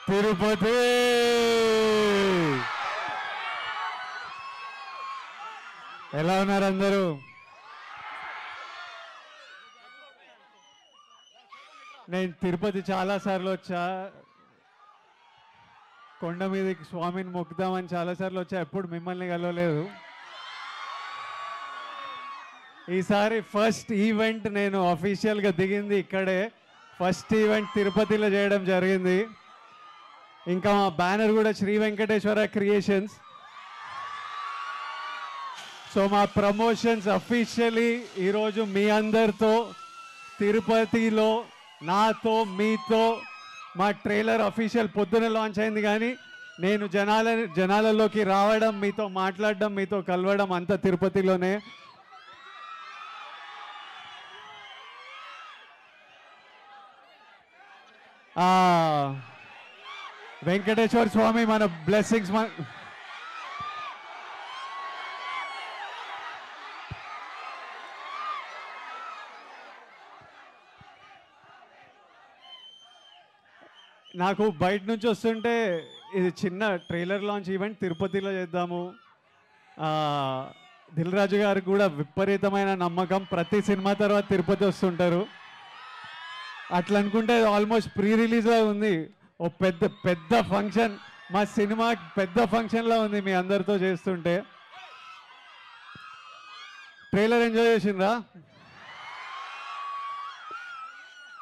తిరుపతి ఎలా ఉన్నారు అందరూ? నేను తిరుపతి చాలాసార్లు వచ్చా. కొండ మీదకి స్వామిని మొక్కుదామని చాలాసార్లు వచ్చా, ఎప్పుడు మిమ్మల్ని కలవలేదు. ఈసారి ఫస్ట్ ఈవెంట్ నేను అఫీషియల్గా దిగింది ఇక్కడే. ఫస్ట్ ఈవెంట్ తిరుపతిలో చేయడం జరిగింది. ఇంకా మా బ్యానర్ కూడా శ్రీ వెంకటేశ్వర క్రియేషన్స్. సో మా ప్రమోషన్స్ అఫీషియలీ ఈరోజు మీ అందరితో తిరుపతిలో నాతో మీతో. మా ట్రైలర్ అఫీషియల్ పొద్దున లాంచ్ అయింది, కానీ నేను జనాలలోకి రావడం, మీతో మాట్లాడడం, మీతో కలవడం అంతా తిరుపతిలోనే. వెంకటేశ్వర స్వామి మన బ్లెస్సింగ్స్ నాకు బయట నుంచి వస్తుంటే ఇది చిన్న ట్రైలర్ లాంచ్ ఈవెంట్ తిరుపతిలో చేద్దాము. దిల్ రాజు గారికి కూడా విపరీతమైన నమ్మకం, ప్రతి సినిమా తర్వాత తిరుపతి వస్తుంటారు. అట్లా అనుకుంటే ఆల్మోస్ట్ ప్రీ రిలీజ్లో ఉంది. ఓ పెద్ద పెద్ద ఫంక్షన్, మా సినిమా పెద్ద ఫంక్షన్లో ఉంది మీ అందరితో చేస్తుంటే. ట్రైలర్ ఎంజాయ్ చేసిండ్రా?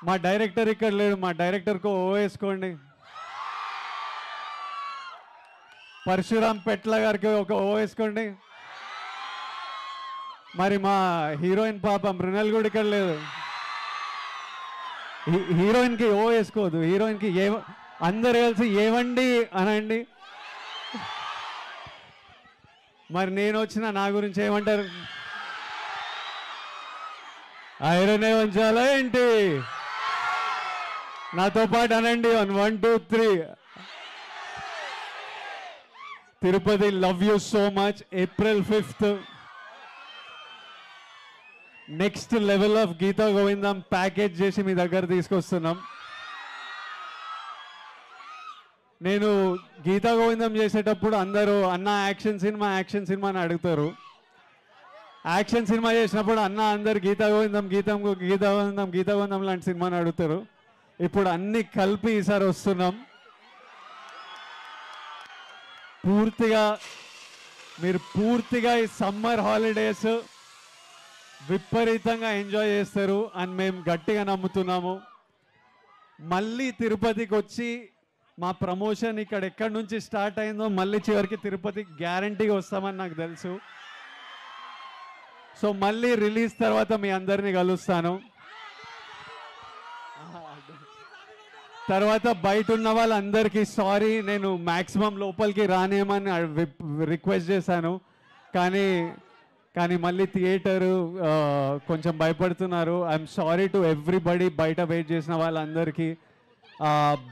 మా డైరెక్టర్ ఇక్కడ లేడు, మా డైరెక్టర్కు ఓ వేసుకోండి. పరశురామ్ పెట్ల గారికి ఒక ఓ వేసుకోండి. మరి మా హీరోయిన్ పాప మృణల్ కూడా ఇక్కడ లేదు. హీరోయిన్కి ఓ వేసుకోదు, హీరోయిన్కి అందరు కలిసి ఏమండి అనండి. మరి నేను వచ్చిన నా గురించి ఏమంటారు? ఐరనే ఉంచాలా ఏంటి? నాతో పాటు అనండి. 1 2 3. Tirupati, love you so much. April 5th next level of Geetha Govindam package చేసి మీ దగ్గర తీసుకొస్తున్నాం. నేను గీతా గోవిందం చేసేటప్పుడు అందరూ అన్న యాక్షన్ సినిమా అని అడుగుతారు. యాక్షన్ సినిమా చేసినప్పుడు అన్న అందరు గీతా గోవిందం లాంటి సినిమాని అడుగుతారు. ఇప్పుడు అన్ని కలిపి ఈసారి వస్తున్నాం. మీరు పూర్తిగా ఈ సమ్మర్ హాలిడేస్ విపరీతంగా ఎంజాయ్ చేస్తారు అని మేము గట్టిగా నమ్ముతున్నాము. మళ్ళీ తిరుపతికి వచ్చి మా ప్రమోషన్ ఇక్కడ ఎక్కడి నుంచి స్టార్ట్ అయిందో మళ్ళీ చివరికి తిరుపతికి గ్యారంటీగా వస్తామని నాకు తెలుసు. సో మళ్ళీ రిలీజ్ తర్వాత మీ అందరినీ కలుస్తాను. తర్వాత బయట ఉన్న వాళ్ళందరికీ సారీ, నేను మ్యాక్సిమం లోపలికి రానేమని రిక్వెస్ట్ చేశాను. కానీ మళ్ళీ థియేటరు కొంచెం భయపడుతున్నారు. ఐఎమ్ సారీ టు ఎవ్రీబడి, బయట వెయిట్ చేసిన వాళ్ళందరికీ.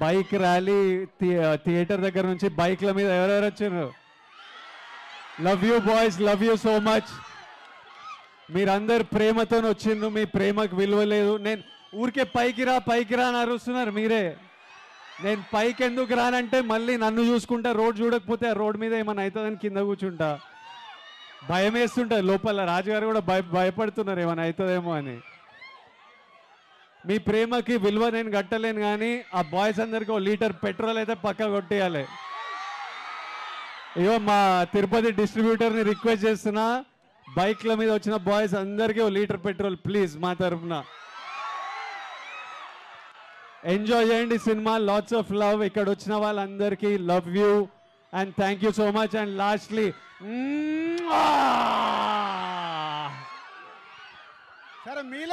బైక్ ర్యాలీ థియేటర్ దగ్గర నుంచి బైక్ల మీద ఎవరెవరు వచ్చారు? Love you boys, love you so much. మీరందరు ప్రేమతో వచ్చిండ్రు, మీ ప్రేమకు విలువ లేదు. నేను ఊరికే పైకి రా అని అరుస్తున్నారు మీరే. నేను పైకి ఎందుకు రానంటే మళ్ళీ నన్ను చూసుకుంటా, రోడ్ చూడకపోతే ఆ రోడ్ మీద ఏమైనా అవుతుందని కింద కూర్చుంటా. భయం వేస్తుంటుంది లోపల. రాజుగారు కూడా భయపడుతున్నారు ఏమైనా అవుతుందేమో అని. మీ ప్రేమకి విలువ నేను కట్టలేను, కానీ ఆ బాయ్స్ అందరికీ 1 లీటర్ పెట్రోల్ అయితే పక్కా కొట్టేయాలి. ఇగో మా తిరుపతి డిస్ట్రిబ్యూటర్ని రిక్వెస్ట్ చేస్తున్నా, బైక్ల మీద వచ్చిన బాయ్స్ అందరికీ 1 లీటర్ పెట్రోల్ ప్లీజ్ మా తరఫున. ఎంజాయ్ చేయండి సినిమా. Lots of love. ఇక్కడ వచ్చిన వాళ్ళందరికీ love you and thank you so much. And lastly సరే మీలో